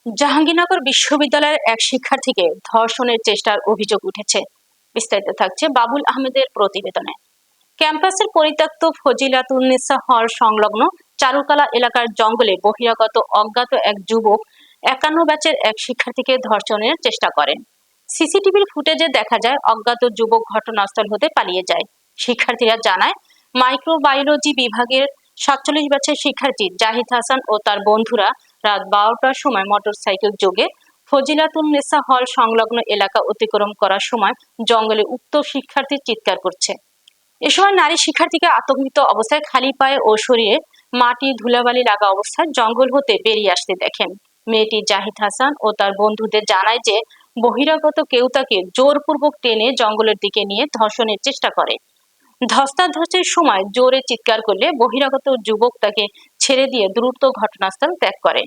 জাহাঙ্গীরনগর বিশ্ববিদ্যালয়ের এক শিক্ষার্থীকে ধর্ষণের চেষ্টার অভিযোগ উঠেছে। বিস্তারিত থাকছে বাবুল আহমেদের প্রতিবেদনে। ক্যাম্পাসের পরিত্যক্ত ফজিলাতুন্নেসা হল সংলগ্ন চারুকলা এলাকার জঙ্গলে বহিরাগত অজ্ঞাত এক যুবক 51 ব্যাচের এক শিক্ষার্থীকে ধর্ষণের চেষ্টা করেন। সিসিটিভির ফুটেজে দেখা যায় অজ্ঞাত যুবক ঘটনাস্থল হতে পালিয়ে যায়। শিক্ষার্থীরা জানায়, মাইক্রোবায়োলজি বিভাগের 47 ব্যাচের শিক্ষার্থী জাহিদ হাসান ও তার বন্ধুরা রাত 12টার সময় মোটরসাইকেল যোগে ফজিলাতুন্নেসা হল সংলগ্ন এলাকা অতিক্রম করার সময় জঙ্গলে উক্ত শিক্ষার্থী চিৎকার করছে। এ সময় নারী শিক্ষার্থীকে আতঙ্কিত অবস্থায় খালি পায়ে ও শরীরে মাটি ধুলাবালি লাগা অবস্থায় জঙ্গল হতে বেরিয়ে আসতে দেখেন। মেয়েটি জাহিদ হাসান ও তার বন্ধুদের জানায় যে বহিরাগত কেউ তাকে জোরপূর্বক টেনে জঙ্গলের দিকে নিয়ে ধর্ষণের চেষ্টা করে। ধস্তাধস্তির সময় জোরে চিৎকার করলে বহিরাগত যুবক তাকে ছেড়ে দিয়ে দ্রুত ঘটনাস্থল ত্যাগ করে।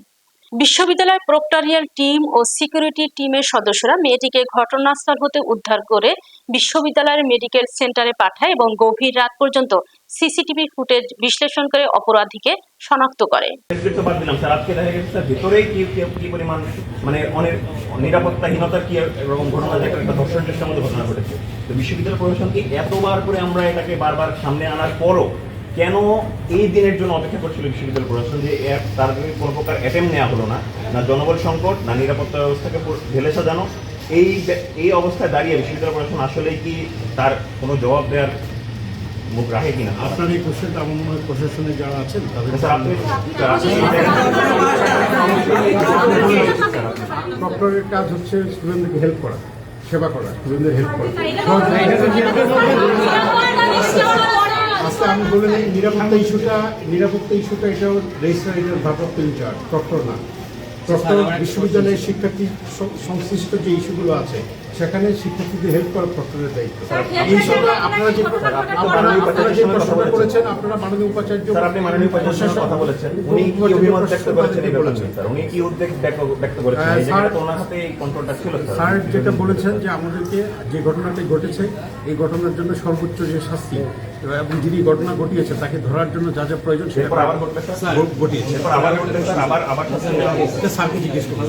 বিশ্ববিদ্যালয়ের প্রক্টরিয়াল টিম ও সিকিউরিটি টিমের সদস্যরা মেয়েটিকে ঘটনাস্থল হতে উদ্ধার করে বিশ্ববিদ্যালয়ের মেডিকেল সেন্টারে পাঠায় এবং গভীর রাত পর্যন্ত সিসিটিভি ফুটেজ বিশ্লেষণ করে অপরাধীকে শনাক্ত করে। নিরাপত্তাহীনতা কি এরকম ঘটনা একটা ধর্ষণ চেষ্টার মধ্যে ঘটনা ঘটেছে। তো বিশ্ববিদ্যালয় প্রশাসনকে এতবার করে আমরা এটাকে বারবার সামনে আনার পরও কেন এই দিনের জন্য অপেক্ষা করছিল বিশ্ববিদ্যালয় প্রশাসন যে তার কোনো প্রকার অ্যাটেম্প নেওয়া হলো না, না জনবল সংকট, না নিরাপত্তা ব্যবস্থাকে ঢেলে সাজানো। এই অবস্থায় দাঁড়িয়ে বিশ্ববিদ্যালয় প্রশাসন আসলেই কি তার কোনো জবাব দেওয়ার মুখ রাখে কিনা? আপনার এই কোশ্চেনটা আমার মনে হয় প্রশাসনে যারা আছেন তাদের ডক্টরের কাজ হচ্ছে স্টুডেন্টদেরকে হেল্প করা, সেবা করা, স্টুডেন্টদের হেল্প করা। আজকে আমি বলে নিই নিরাপত্তা ইস্যুটা এটাও রেজিস্ট্রারের ভারপ্রাপ্ত ইনচার্জ, ডক্টর না। ডক্টর বিশ্ববিদ্যালয়ের শিক্ষার্থী সংশ্লিষ্ট যে ইস্যুগুলো আছে সেখানে শিক্ষার্থীদের হেল্প করা ডক্টরের দায়িত্ব। আপনারা যে প্রশ্নটা করেছেন, আপনারা মাননীয় উপাচার্য কথা বলেছেন, উনি কি অভিমত ব্যক্ত করেছেন? উনি কি উদ্বেগ ব্যক্ত করেছেন? স্যার যেটা বলেছেন যে আমাদেরকে যে ঘটনাটি ঘটেছে এই ঘটনার জন্য সর্বোচ্চ যে শাস্তি এবং যিনি ঘটনা ঘটিয়েছে তাকে ধরার জন্য যা যা প্রয়োজন সেটা ঘটিয়েছে। আবার স্যারকে জিজ্ঞেস করুন।